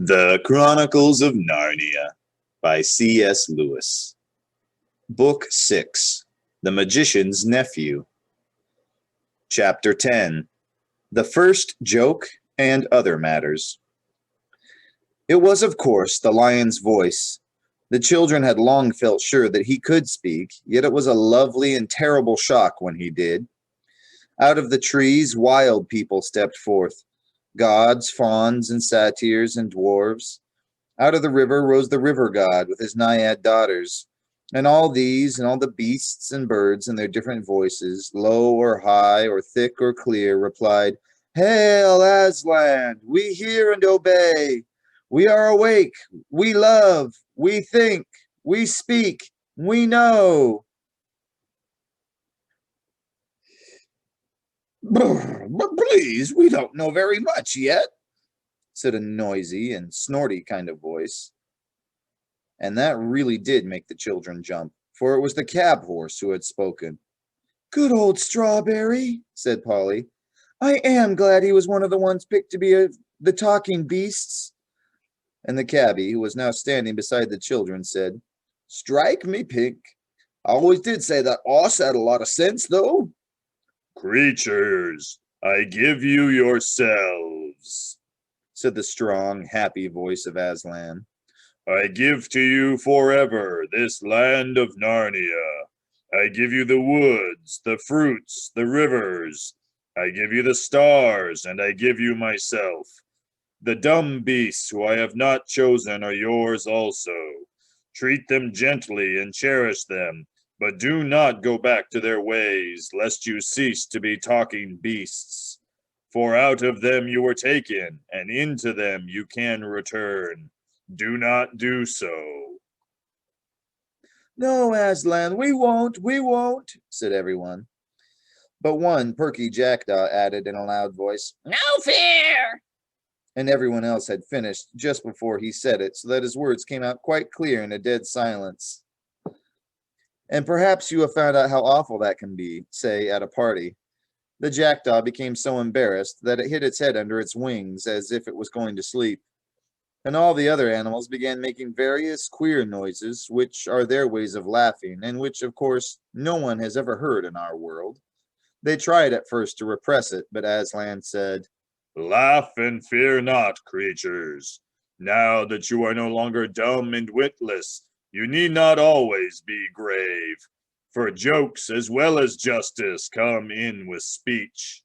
The Chronicles of Narnia by C.S. Lewis. Book 6. The Magician's Nephew. Chapter 10. The First Joke and Other Matters. It was, of course, the lion's voice. The children had long felt sure that he could speak, yet it was a lovely and terrible shock when he did. Out of the trees, wild people stepped forth. Gods, fauns, and satyrs, and dwarves. Out of the river rose the river god with his naiad daughters. And all these, and all the beasts and birds in their different voices, low or high, or thick or clear, replied, "Hail, Aslan! We hear and obey. We are awake. We love. We think. We speak. We know." "But please, we don't know very much yet," said a noisy and snorty kind of voice. And that really did make the children jump, for it was the cab horse who had spoken. "Good old Strawberry," said Polly. "I am glad he was one of the ones picked to be the talking beasts." And the cabbie, who was now standing beside the children, said, "Strike me pink. I always did say that oss had a lot of sense, though." "Creatures, I give you yourselves," said the strong, happy voice of Aslan. "I give to you forever this land of Narnia. I give you the woods, the fruits, the rivers. I give you the stars, and I give you myself. The dumb beasts who I have not chosen are yours also. Treat them gently and cherish them, but do not go back to their ways, lest you cease to be talking beasts. For out of them you were taken, and into them you can return. Do not do so." "No, Aslan, we won't," said everyone. But one perky jackdaw added in a loud voice, "No fear!" And everyone else had finished just before he said it, so that his words came out quite clear in a dead silence. And perhaps you have found out how awful that can be, say, at a party. The jackdaw became so embarrassed that it hid its head under its wings as if it was going to sleep. And all the other animals began making various queer noises, which are their ways of laughing, and which, of course, no one has ever heard in our world. They tried at first to repress it, but Aslan said, "Laugh and fear not, creatures. Now that you are no longer dumb and witless, you need not always be grave, for jokes as well as justice come in with speech."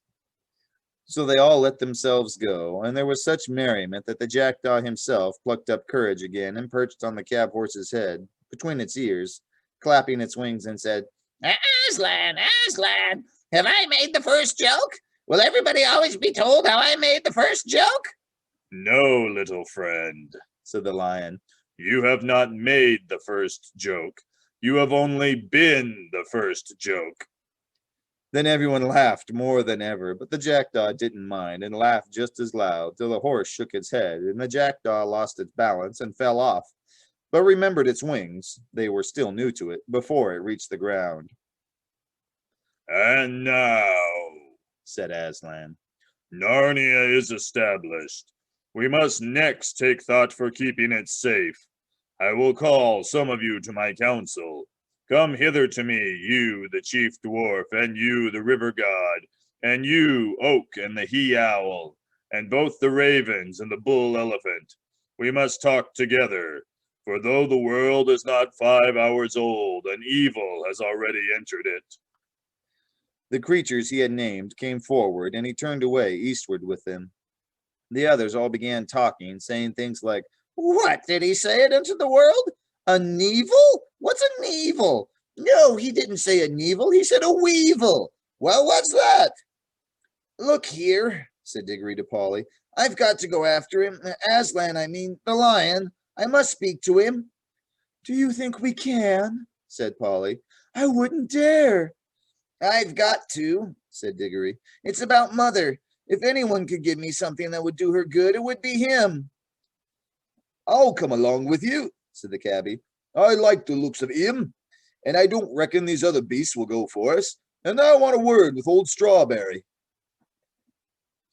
So they all let themselves go, and there was such merriment that the jackdaw himself plucked up courage again and perched on the cab horse's head, between its ears, clapping its wings, and said, "Aslan, Aslan, have I made the first joke? Will everybody always be told how I made the first joke?" "No, little friend," said the lion. "You have not made the first joke. You have only been the first joke." Then everyone laughed more than ever, but the jackdaw didn't mind and laughed just as loud, till the horse shook its head, and the jackdaw lost its balance and fell off, but remembered its wings, they were still new to it, before it reached the ground. "And now," said Aslan, "Narnia is established. We must next take thought for keeping it safe. I will call some of you to my council. Come hither to me, you, the chief dwarf, and you, the river god, and you, Oak and the he-owl, and both the ravens and the bull-elephant. We must talk together, for though the world is not 5 hours old, an evil has already entered it." The creatures he had named came forward, and he turned away eastward with them. The others all began talking, saying things like, "What did he say it into the world? A neevil? What's a neevil? No, he didn't say a neevil, he said a weevil. Well, what's that?" "Look here," said Diggory to Polly, "I've got to go after him. Aslan, I mean, the lion. I must speak to him." "Do you think we can?" said Polly. "I wouldn't dare." "I've got to," said Diggory. "It's about Mother. If anyone could give me something that would do her good, it would be him." "I'll come along with you," said the cabbie. "I like the looks of him, and I don't reckon these other beasts will go for us. And I want a word with old Strawberry."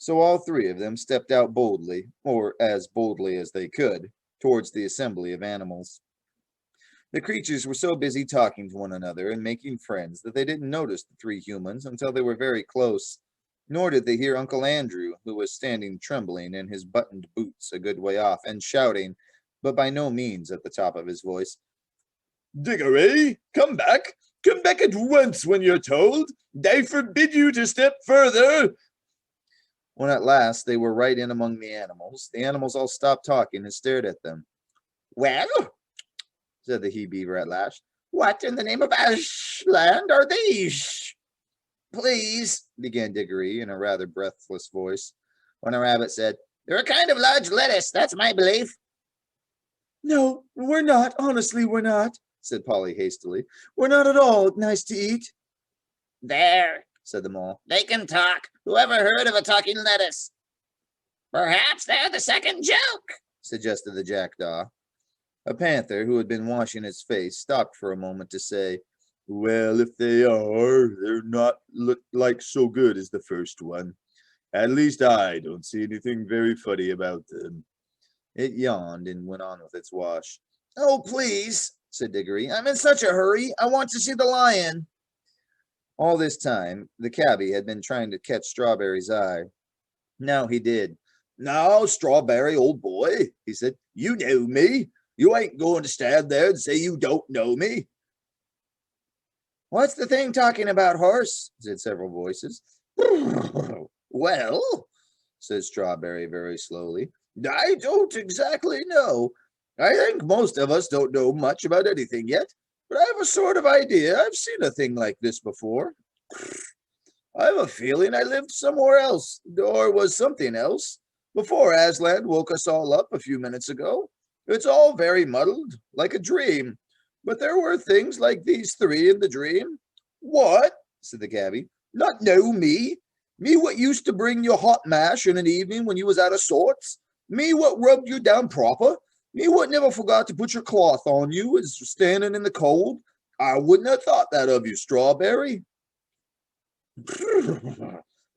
So all three of them stepped out boldly, or as boldly as they could, towards the assembly of animals. The creatures were so busy talking to one another and making friends that they didn't notice the three humans until they were very close, nor did they hear Uncle Andrew, who was standing trembling in his buttoned boots a good way off and shouting, but by no means at the top of his voice, Diggory, come back! Come back at once when you're told! I forbid you to step further! When at last they were right in among the animals all stopped talking and stared at them. Well, said the he-beaver at last, what in the name of Ashland are these? please, began Diggory in a rather breathless voice, when a rabbit said, They're a kind of large lettuce, that's my belief. No, we're not. Honestly, we're not, said Polly hastily. We're not at all nice to eat. There, said the mole. They can talk. Whoever heard of a talking lettuce? Perhaps they're the second joke, suggested the jackdaw. A panther who had been washing his face stopped for a moment to say, well, if they are, they're not like so good as the first one. At least I don't see anything very funny about them. It yawned and went on with its wash. Oh, please, said Diggory. I'm in such a hurry. I want to see the lion. All this time, the cabbie had been trying to catch Strawberry's eye. Now he did. Now, Strawberry, old boy, he said, you know me. You ain't going to stand there and say you don't know me. What's the thing talking about, horse? Said several voices. Well, said Strawberry very slowly, I don't exactly know. I think most of us don't know much about anything yet, but I have a sort of idea I've seen a thing like this before. I have a feeling I lived somewhere else, or was something else, before Aslan woke us all up a few minutes ago. It's all very muddled, like a dream, but there were things like these three in the dream. What? Said the cabbie. Not know me? Me what used to bring you hot mash in an evening when you was out of sorts? Me what rubbed you down proper? Me what never forgot to put your cloth on you as standing in the cold? I wouldn't have thought that of you, Strawberry.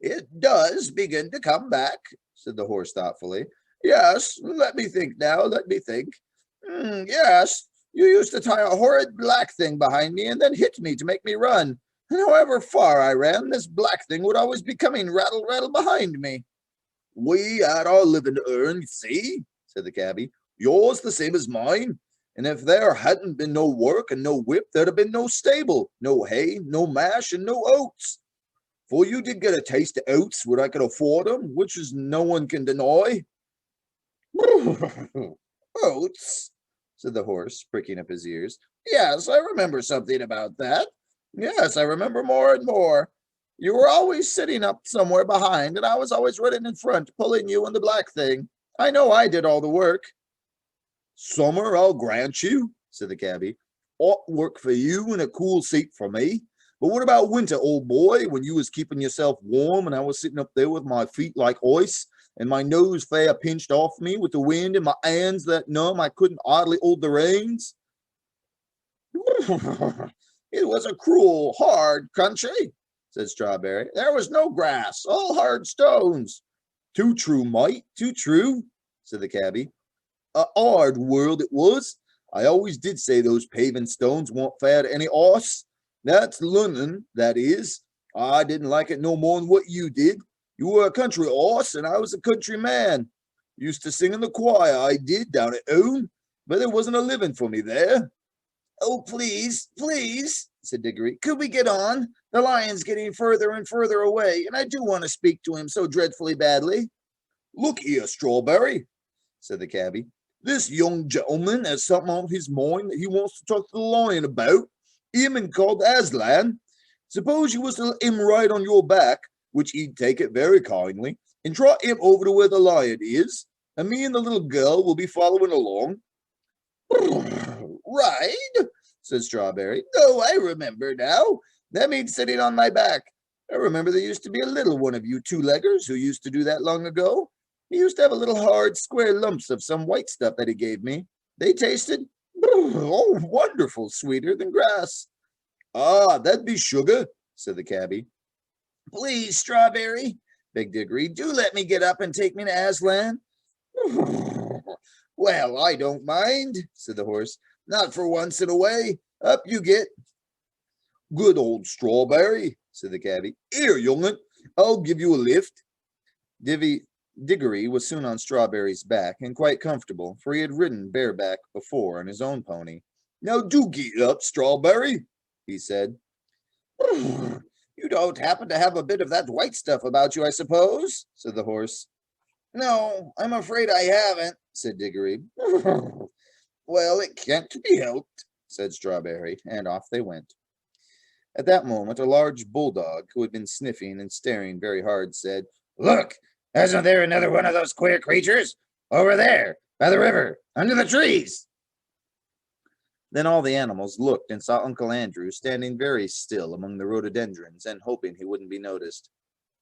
It does begin to come back, said the horse thoughtfully. Yes, let me think now, let me think. Yes, you used to tie a horrid black thing behind me and then hit me to make me run. And however far I ran, this black thing would always be coming rattle, rattle behind me. We had our living to earn, you see, said the cabbie. Yours the same as mine. And if there hadn't been no work and no whip, there'd have been no stable, no hay, no mash, and no oats. For you did get a taste of oats when I could afford them, which is no one can deny. Oats, said the horse, pricking up his ears. Yes, I remember something about that. Yes, I remember more and more. You were always sitting up somewhere behind, and I was always running in front, pulling you and the black thing. I know I did all the work. Summer, I'll grant you, said the cabbie. Hot work for you and a cool seat for me. But what about winter, old boy, when you was keeping yourself warm and I was sitting up there with my feet like ice and my nose fair pinched off me with the wind and my hands that numb I couldn't hardly hold the reins? It was a cruel, hard country, said Strawberry. There was no grass, all hard stones. Too true, mate, too true, said the cabbie. A hard world it was. I always did say those paving stones weren't fair to any horse. That's London, that is. I didn't like it no more than what you did. You were a country horse, and I was a country man. Used to sing in the choir, I did, down at home, but there wasn't a living for me there. Oh, please, please, said Diggory. Could we get on? The lion's getting further and further away, and I do want to speak to him so dreadfully badly. Look here, Strawberry, said the cabbie. This young gentleman has something on his mind that he wants to talk to the lion about. Him and called Aslan. Suppose you was to let him ride on your back, which he'd take it very kindly, and trot him over to where the lion is, and me and the little girl will be following along. Ride, said Strawberry. Oh, I remember now. That means sitting on my back. I remember there used to be a little one of you two-leggers who used to do that long ago. He used to have a little hard, square lumps of some white stuff that he gave me. They tasted, oh, wonderful, sweeter than grass. Ah, that'd be sugar, said the cabbie. Please, Strawberry, begged Diggory. "Do let me get up and take me to Aslan." "Well, I don't mind," said the horse. "Not for once in a way. Up you get." "Good old Strawberry," said the cabby. "Here, young'un, I'll give you a lift." Diggory was soon on Strawberry's back, and quite comfortable, for he had ridden bareback before on his own pony. "Now do get up, Strawberry," he said. "You don't happen to have a bit of that white stuff about you, I suppose?" said the horse. "No, I'm afraid I haven't," said Diggory. "Well, it can't be helped," said Strawberry, and off they went. At that moment, a large bulldog, who had been sniffing and staring very hard, said, Look, isn't there another one of those queer creatures? Over there, by the river, under the trees." Then all the animals looked and saw Uncle Andrew standing very still among the rhododendrons and hoping he wouldn't be noticed.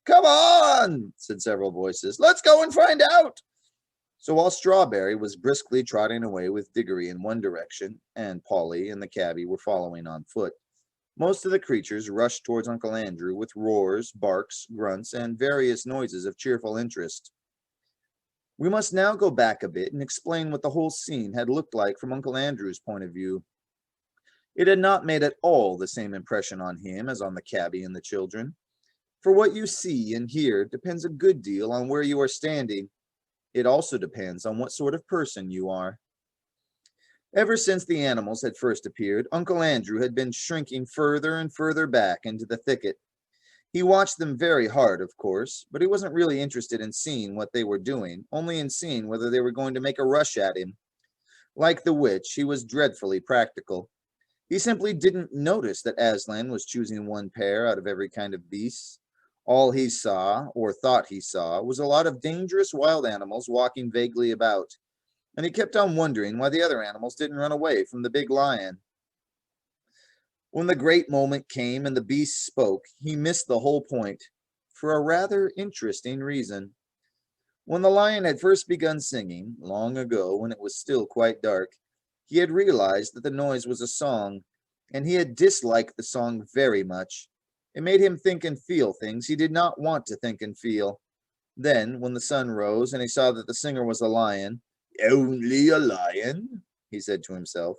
"Come on," said several voices. "Let's go and find out." So while Strawberry was briskly trotting away with Diggory in one direction, and Polly and the cabby were following on foot, most of the creatures rushed towards Uncle Andrew with roars, barks, grunts, and various noises of cheerful interest. We must now go back a bit and explain what the whole scene had looked like from Uncle Andrew's point of view. It had not made at all the same impression on him as on the cabby and the children, for what you see and hear depends a good deal on where you are standing. It also depends on what sort of person you are. Ever since the animals had first appeared, Uncle Andrew had been shrinking further and further back into the thicket. He watched them very hard, of course, but he wasn't really interested in seeing what they were doing, only in seeing whether they were going to make a rush at him. Like the witch, he was dreadfully practical. He simply didn't notice that Aslan was choosing one pair out of every kind of beasts. All he saw, or thought he saw, was a lot of dangerous wild animals walking vaguely about, and he kept on wondering why the other animals didn't run away from the big lion. When the great moment came and the beast spoke, he missed the whole point, for a rather interesting reason. When the lion had first begun singing, long ago when it was still quite dark, he had realized that the noise was a song, and he had disliked the song very much. It made him think and feel things he did not want to think and feel. Then, when the sun rose and he saw that the singer was a lion, "Only a lion," he said to himself.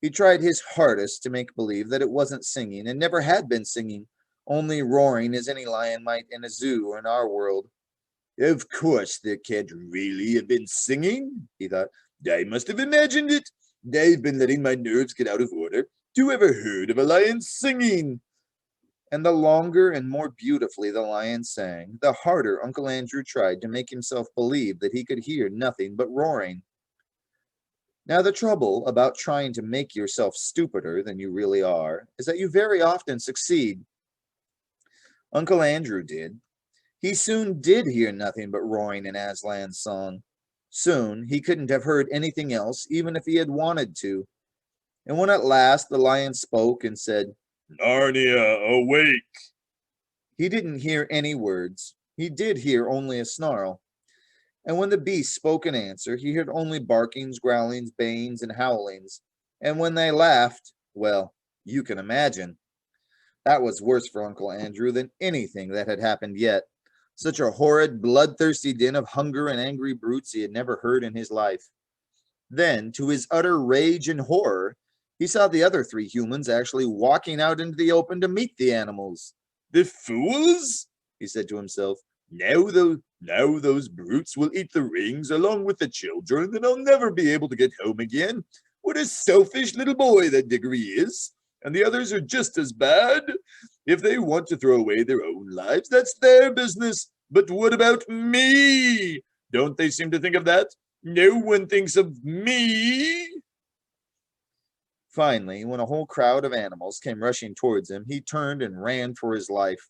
He tried his hardest to make believe that it wasn't singing and never had been singing, only roaring as any lion might in a zoo or in our world. "Of course there can't really have been singing," he thought. "I must have imagined it. I've been letting my nerves get out of order. Who ever heard of a lion singing?" And the longer and more beautifully the lion sang, the harder Uncle Andrew tried to make himself believe that he could hear nothing but roaring. Now, the trouble about trying to make yourself stupider than you really are is that you very often succeed. Uncle Andrew did. He soon did hear nothing but roaring in Aslan's song. Soon he couldn't have heard anything else, even if he had wanted to. And when at last the lion spoke and said, "Narnia, awake!" he didn't hear any words. He did hear only a snarl. And when the beast spoke in answer, he heard only barkings, growlings, bayings, and howlings. And when they laughed, well, you can imagine. That was worse for Uncle Andrew than anything that had happened yet. Such a horrid, bloodthirsty din of hunger and angry brutes he had never heard in his life. Then, to his utter rage and horror, he saw the other three humans actually walking out into the open to meet the animals. "The fools!" he said to himself. Now those brutes will eat the rings along with the children, and I'll never be able to get home again. What a selfish little boy that Diggory is. And the others are just as bad. If they want to throw away their own lives, that's their business. But what about me? Don't they seem to think of that? No one thinks of me." Finally, when a whole crowd of animals came rushing towards him, he turned and ran for his life.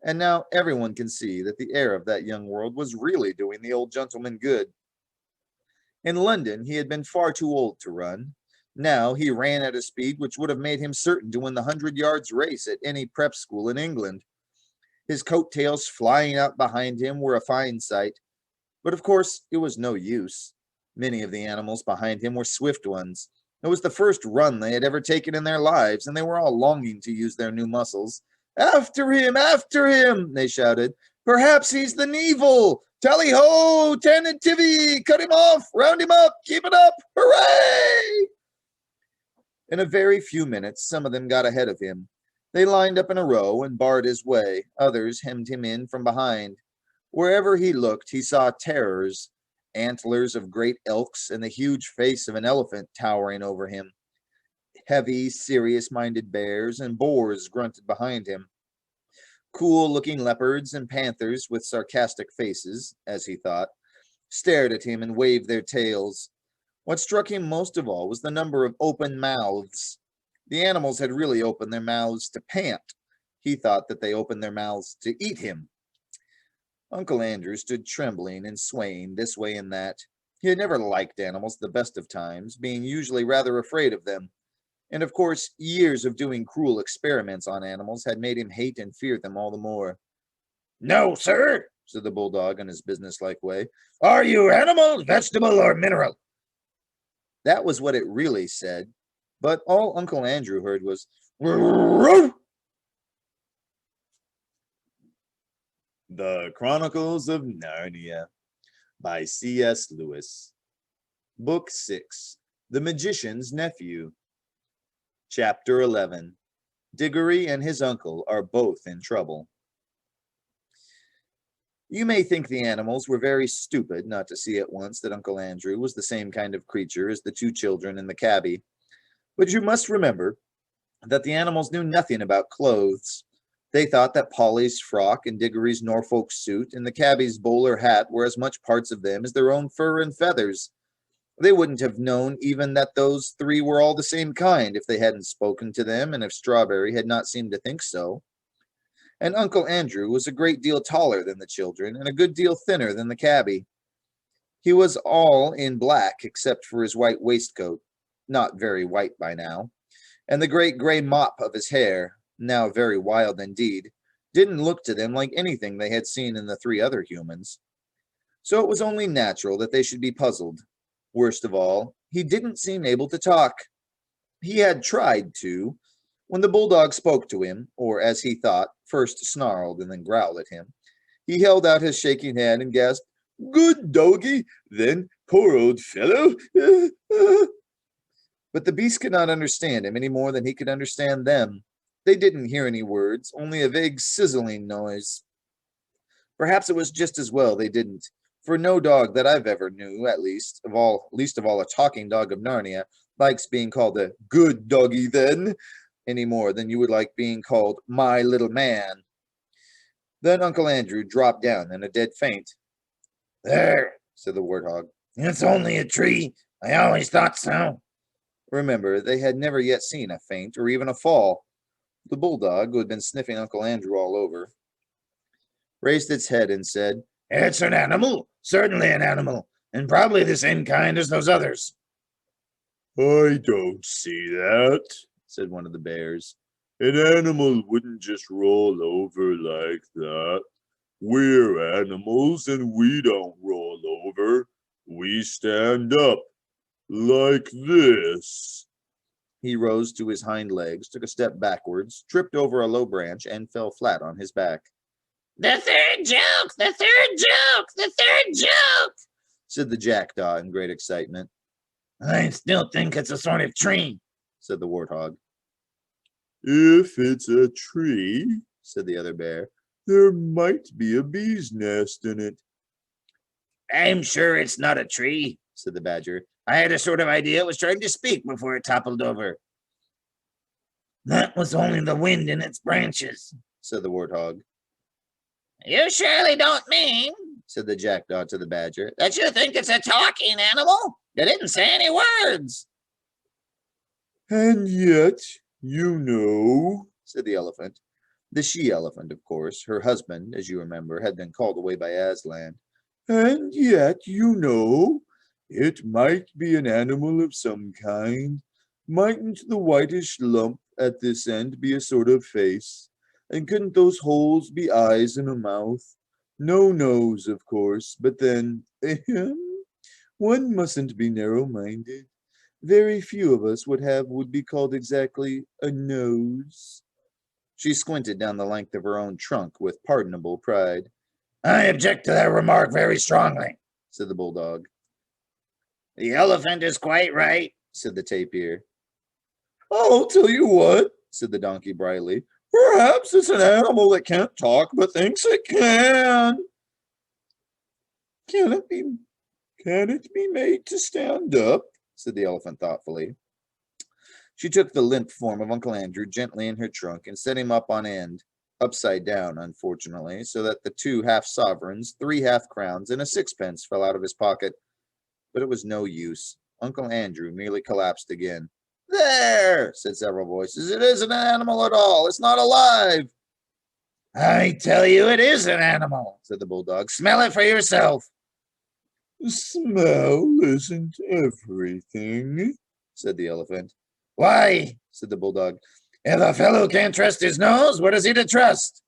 And now everyone can see that the heir of that young world was really doing the old gentleman good. In London, he had been far too old to run. Now he ran at a speed which would have made him certain to win the 100 yards race at any prep school in England. His coattails flying out behind him were a fine sight, but of course it was no use. Many of the animals behind him were swift ones. It was the first run they had ever taken in their lives, and they were all longing to use their new muscles. After him, they shouted. Perhaps he's the Nevil! Tally-ho! 10 and Tivy! Cut him off! Round him up! Keep it up! Hooray! In a very few minutes, some of them got ahead of him. They lined up in a row and barred his way. Others hemmed him in from behind. Wherever he looked, he saw terrors, antlers of great elks and the huge face of an elephant towering over him. Heavy, serious-minded bears and boars grunted behind him. Cool-looking leopards and panthers with sarcastic faces, as he thought, stared at him and waved their tails. What struck him most of all was the number of open mouths. The animals had really opened their mouths to pant. He thought that they opened their mouths to eat him. Uncle Andrew stood trembling and swaying this way and that. He had never liked animals at the best of times, being usually rather afraid of them. And of course, years of doing cruel experiments on animals had made him hate and fear them all the more. No, sir, said the bulldog in his businesslike way. Are you animal, vegetable, or mineral? That was what it really said, but all Uncle Andrew heard was, "Roof!" The Chronicles of Narnia by C.S. Lewis. Book 6, The Magician's Nephew. Chapter 11, Diggory and his uncle are both in trouble. You may think the animals were very stupid not to see at once that Uncle Andrew was the same kind of creature as the two children in the cabbie, but you must remember that the animals knew nothing about clothes. They thought that Polly's frock and Diggory's Norfolk suit and the cabbie's bowler hat were as much parts of them as their own fur and feathers. They wouldn't have known even that those three were all the same kind if they hadn't spoken to them and if Strawberry had not seemed to think so. And Uncle Andrew was a great deal taller than the children and a good deal thinner than the cabbie. He was all in black except for his white waistcoat, not very white by now, and the great gray mop of his hair, now very wild indeed, didn't look to them like anything they had seen in the three other humans. So it was only natural that they should be puzzled. Worst of all, he didn't seem able to talk. He had tried to. When the bulldog spoke to him, or as he thought, first snarled and then growled at him, he held out his shaking hand and gasped, "Good doggy, then, poor old fellow." But the beast could not understand him any more than he could understand them. They didn't hear any words, only a vague sizzling noise. Perhaps it was just as well they didn't, for no dog that I've ever knew, least of all a talking dog of Narnia, likes being called a good doggy then, any more than you would like being called my little man. Then Uncle Andrew dropped down in a dead faint. There, said the warthog. It's only a tree. I always thought so. Remember, they had never yet seen a faint or even a fall. The bulldog, who had been sniffing Uncle Andrew all over, raised its head and said, It's an animal, certainly an animal, and probably the same kind as those others. I don't see that, said one of the bears. An animal wouldn't just roll over like that. We're animals and we don't roll over. We stand up like this. He rose to his hind legs, took a step backwards, tripped over a low branch, and fell flat on his back. The third joke! The third joke! The third joke! Said the jackdaw in great excitement. I still think it's a sort of tree, said the warthog. If it's a tree, said the other bear, there might be a bee's nest in it. I'm sure it's not a tree, said the badger. I had a sort of idea it was trying to speak before it toppled over. That was only the wind in its branches, said the warthog. You surely don't mean, said the jackdaw to the badger, that you think it's a talking animal? You didn't say any words. And yet, you know, said the elephant. The she-elephant, of course. Her husband, as you remember, had been called away by Aslan. And yet, you know, it might be an animal of some kind. Mightn't the whitish lump at this end be a sort of face? And couldn't those holes be eyes and a mouth? No nose, of course, but then, one mustn't be narrow-minded. Very few of us would be called exactly a nose. She squinted down the length of her own trunk with pardonable pride. I object to that remark very strongly, said the bulldog. The elephant is quite right, said the tapir. I'll tell you what, said the donkey brightly. Perhaps it's an animal that can't talk but thinks it can. Can it be made to stand up? Said the elephant thoughtfully. She took the limp form of Uncle Andrew gently in her trunk and set him up on end, upside down, unfortunately, so that the 2 half-sovereigns, 3 half-crowns, and a 6pence fell out of his pocket. But it was no use. Uncle Andrew merely collapsed again. There, said several voices. It isn't an animal at all. It's not alive. I tell you it is an animal, said the bulldog. Smell it for yourself. Smell isn't everything, said the elephant. Why, said the bulldog. If a fellow can't trust his nose, what is he to trust?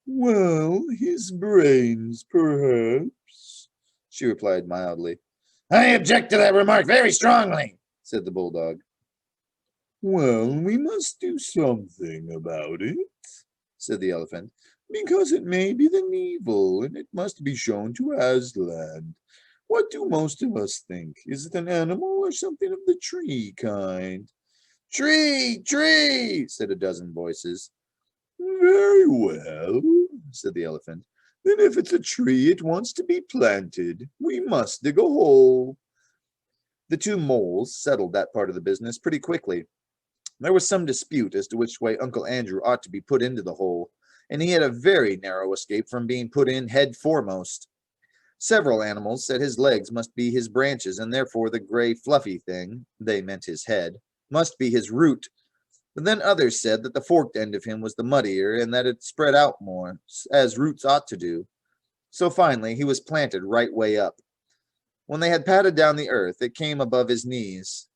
Well, his brains, perhaps, she replied mildly. I object to that remark very strongly, said the bulldog. Well, we must do something about it, said the elephant, because it may be the evil, and it must be shown to Aslan. What do most of us think? Is it an animal or something of the tree kind? Tree, tree, said a dozen voices. Very well, said the elephant. Then if it's a tree it wants to be planted, we must dig a hole. The 2 moles settled that part of the business pretty quickly. There was some dispute as to which way Uncle Andrew ought to be put into the hole, and he had a very narrow escape from being put in head foremost. Several animals said his legs must be his branches, and therefore the gray fluffy thing, they meant his head, must be his root. But then others said that the forked end of him was the muddier, and that it spread out more, as roots ought to do. So finally he was planted right way up. When they had patted down the earth, it came above his knees.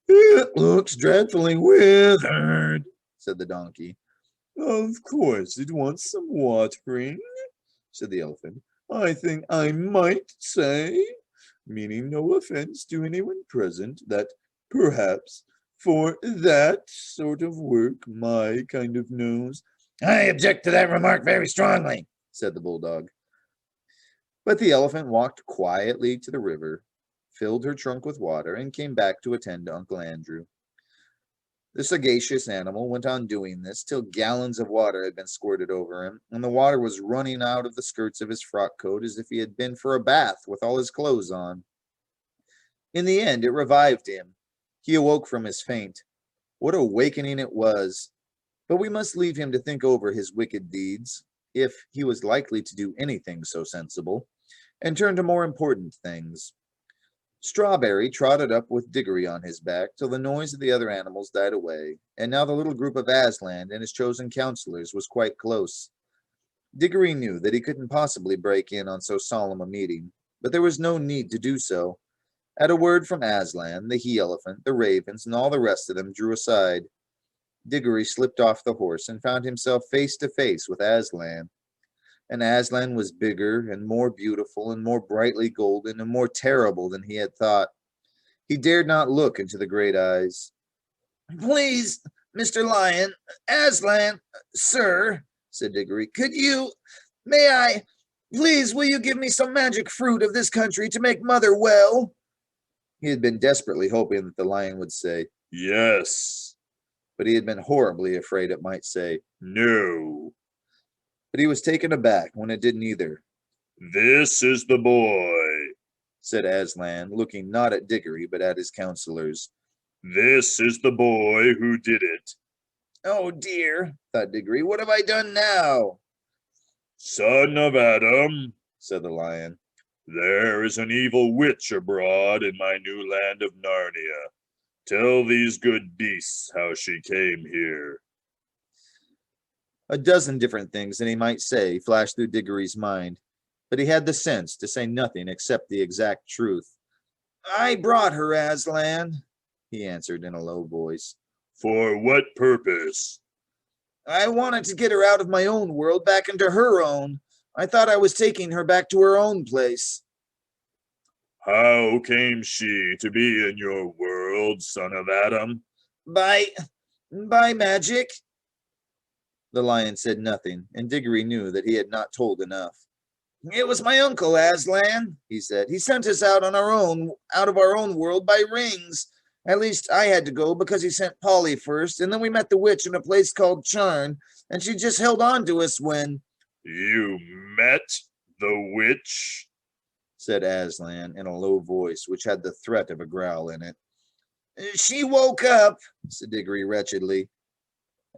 It looks dreadfully withered, said the donkey. Of course it wants some watering, said the elephant. I think I might say, meaning no offense to anyone present, that perhaps for that sort of work my kind of nose. I object to that remark very strongly, said the bulldog. But the elephant walked quietly to the river, filled her trunk with water, and came back to attend to Uncle Andrew. The sagacious animal went on doing this till gallons of water had been squirted over him, and the water was running out of the skirts of his frock coat as if he had been for a bath with all his clothes on. In the end, it revived him. He awoke from his faint. What awakening it was! But we must leave him to think over his wicked deeds, if he was likely to do anything so sensible, and turn to more important things. Strawberry trotted up with Diggory on his back till the noise of the other animals died away, and now the little group of Aslan and his chosen counselors was quite close. Diggory knew that he couldn't possibly break in on so solemn a meeting, but there was no need to do so. At a word from Aslan, the he-elephant, the ravens, and all the rest of them drew aside. Diggory slipped off the horse and found himself face to face with Aslan. And Aslan was bigger and more beautiful and more brightly golden and more terrible than he had thought. He dared not look into the great eyes. Please, Mr. Lion, Aslan, sir, said Diggory, please, will you give me some magic fruit of this country to make mother well? He had been desperately hoping that the lion would say, yes. But he had been horribly afraid it might say, no. But he was taken aback when it didn't either. This is the boy, said Aslan, looking not at Diggory but at his counselors. This is the boy who did it. Oh dear, thought Diggory, what have I done now? Son of Adam, said the lion, there is an evil witch abroad in my new land of Narnia. Tell these good beasts how she came here. A dozen different things that he might say flashed through Diggory's mind, but he had the sense to say nothing except the exact truth. I brought her, Aslan, he answered in a low voice. For what purpose? I wanted to get her out of my own world back into her own. I thought I was taking her back to her own place. How came she to be in your world, son of Adam? By magic. The lion said nothing, and Diggory knew that he had not told enough. It was my uncle, Aslan, he said. He sent us out on out of our own world by rings. At least I had to go because he sent Polly first, and then we met the witch in a place called Charn, and she just held on to us when... You met the witch? Said Aslan in a low voice which had the threat of a growl in it. She woke up, said Diggory wretchedly,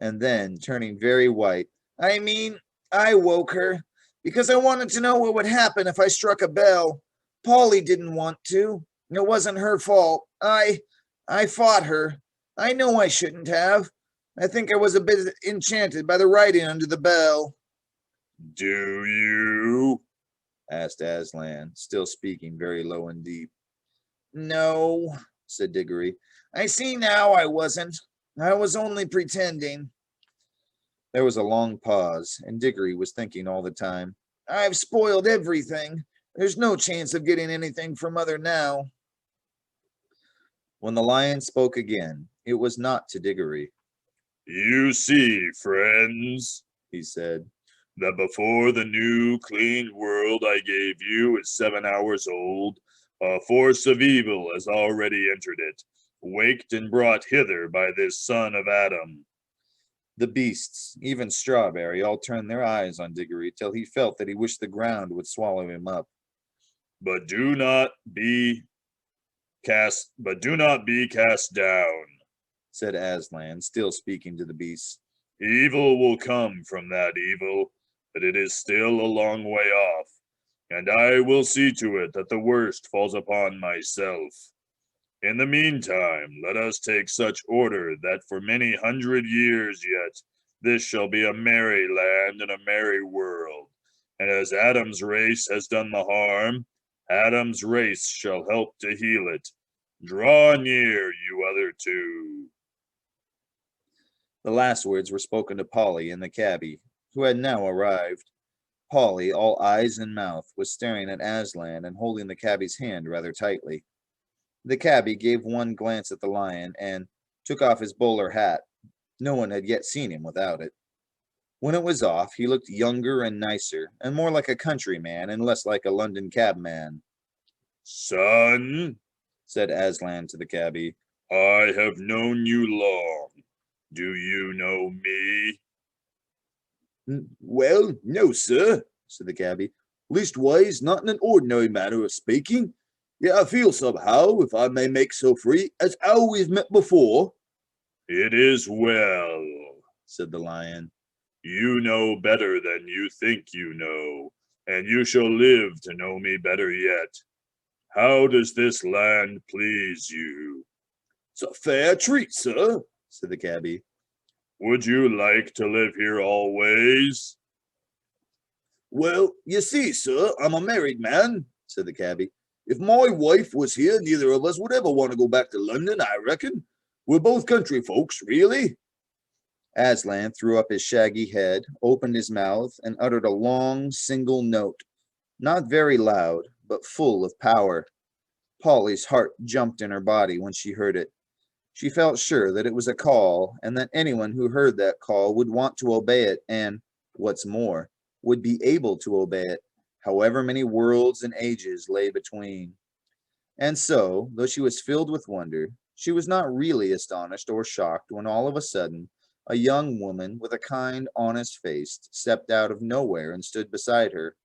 and then, turning very white, I woke her, because I wanted to know what would happen if I struck a bell. Polly didn't want to. It wasn't her fault. I fought her. I know I shouldn't have. I think I was a bit enchanted by the writing under the bell. Do you? Asked Aslan, still speaking very low and deep. No, said Diggory. I see now I wasn't. I was only pretending. There was a long pause, and Diggory was thinking all the time. I've spoiled everything. There's no chance of getting anything from Mother now. When the lion spoke again, it was not to Diggory. You see, friends, he said, that before the new clean world I gave you is 7 hours old, a force of evil has already entered it, waked and brought hither by this son of Adam. The beasts, even Strawberry, all turned their eyes on Diggory till he felt that he wished the ground would swallow him up. But do not be cast down, said Aslan, still speaking to the beasts. Evil will come from that evil, but it is still a long way off, and I will see to it that the worst falls upon myself. In the meantime, let us take such order that for many 100 years yet this shall be a merry land and a merry world, and as Adam's race has done the harm, Adam's race shall help to heal it. Draw near, you other two. The last words were spoken to Polly and the cabbie, who had now arrived. Polly, all eyes and mouth, was staring at Aslan and holding the cabbie's hand rather tightly. The cabbie gave one glance at the lion and took off his bowler hat. No one had yet seen him without it. When it was off, he looked younger and nicer, and more like a countryman and less like a London cabman. Son, said Aslan to the cabbie, I have known you long. Do you know me? Well, no, sir, said the cabbie. Leastways, not in an ordinary manner of speaking. Yet I feel somehow, if I may make so free, as how we've met before. It is well, said the lion. You know better than you think you know, and you shall live to know me better yet. How does this land please you? It's a fair treat, sir, said the cabbie. Would you like to live here always? Well, you see, sir, I'm a married man, said the cabbie. If my wife was here, neither of us would ever want to go back to London, I reckon. We're both country folks, really. Aslan threw up his shaggy head, opened his mouth, and uttered a long, single note, not very loud, but full of power. Polly's heart jumped in her body when she heard it. She felt sure that it was a call, and that anyone who heard that call would want to obey it, and, what's more, would be able to obey it, however many worlds and ages lay between. And so, though she was filled with wonder, she was not really astonished or shocked when all of a sudden a young woman with a kind, honest face stepped out of nowhere and stood beside her.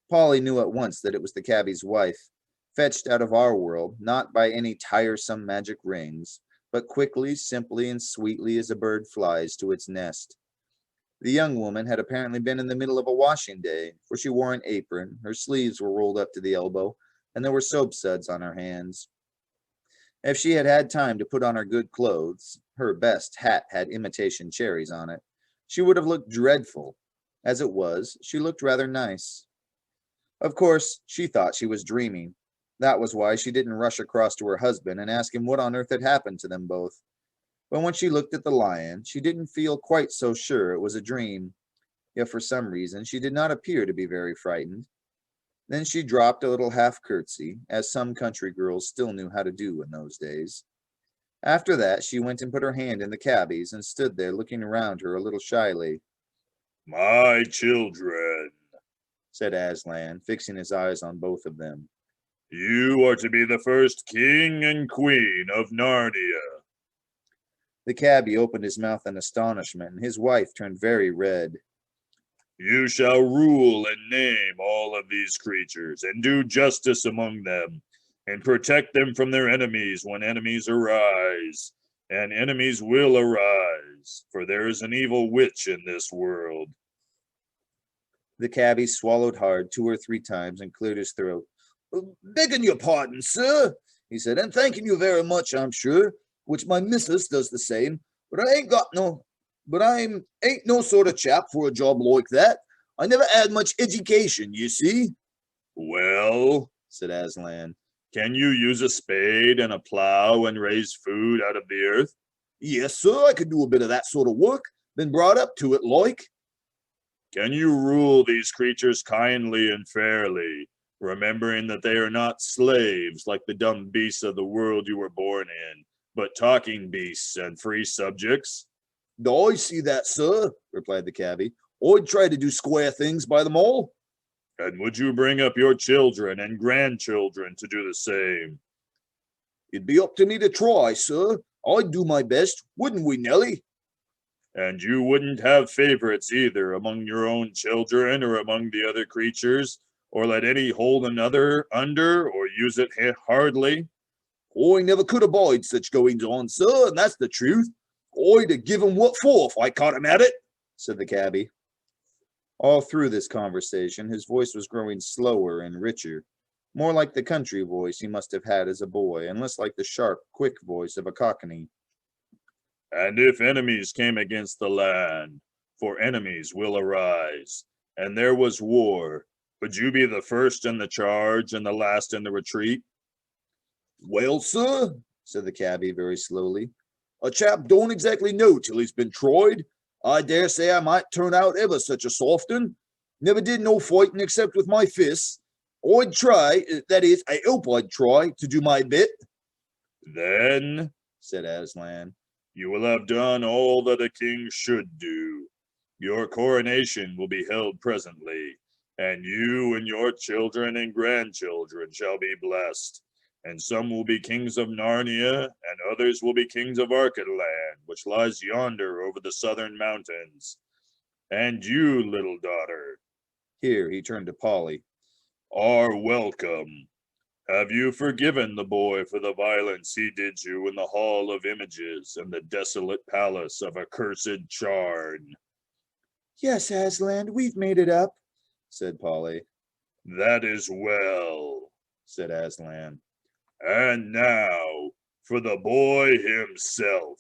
Polly knew at once that it was the cabbie's wife, fetched out of our world, not by any tiresome magic rings, but quickly, simply, and sweetly as a bird flies to its nest. The young woman had apparently been in the middle of a washing day, for she wore an apron, her sleeves were rolled up to the elbow, and there were soap suds on her hands. If she had had time to put on her good clothes, her best hat had imitation cherries on it, she would have looked dreadful. As it was, she looked rather nice. Of course, she thought she was dreaming. That was why she didn't rush across to her husband and ask him what on earth had happened to them both. But when she looked at the lion, she didn't feel quite so sure it was a dream. Yet for some reason, she did not appear to be very frightened. Then she dropped a little half curtsy, as some country girls still knew how to do in those days. After that, she went and put her hand in the cabbie's and stood there looking around her a little shyly. My children, said Aslan, fixing his eyes on both of them. you are to be the first king and queen of Narnia. The cabbie opened his mouth in astonishment, and his wife turned very red. You shall rule and name all of these creatures, and do justice among them, and protect them from their enemies when enemies arise. And enemies will arise, for there is an evil witch in this world. The cabbie swallowed hard 2 or 3 times and cleared his throat. Begging your pardon, sir, he said, and thanking you very much, I'm sure, which my missus does the same, but I ain't no sort of chap for a job like that. I never had much education, you see. Well, said Aslan, can you use a spade and a plow and raise food out of the earth? Yes, sir, I could do a bit of that sort of work. Been brought up to it, like. Can you rule these creatures kindly and fairly, remembering that they are not slaves like the dumb beasts of the world you were born in, but talking beasts and free subjects? I see that, sir, replied the cabbie. I'd try to do square things by them all. And would you bring up your children and grandchildren to do the same? It'd be up to me to try, sir. I'd do my best, wouldn't we, Nellie? And you wouldn't have favorites either among your own children or among the other creatures, or let any hold another under or use it hardly? I never could abide such goings on, sir, and that's the truth. I'd have given what for if I caught him at it, said the cabbie. All through this conversation, his voice was growing slower and richer, more like the country voice he must have had as a boy, and less like the sharp, quick voice of a cockney. And if enemies came against the land, for enemies will arise, and there was war, would you be the first in the charge and the last in the retreat? Well, sir, said the cabbie very slowly, a chap don't exactly know till he's been tried. I dare say I might turn out ever such a soft un. Never did no fighting except with my fists. I'd try, that is, I hope I'd try to do my bit. Then, said Aslan, you will have done all that a king should do. Your coronation will be held presently, and you and your children and grandchildren shall be blessed. And some will be kings of Narnia, and others will be kings of Archenland, which lies yonder over the southern mountains. And you, little daughter, here he turned to Polly, are welcome. Have you forgiven the boy for the violence he did you in the Hall of Images and the desolate palace of accursed Charn? Yes, Aslan, we've made it up, said Polly. That is well, said Aslan. And now for the boy himself.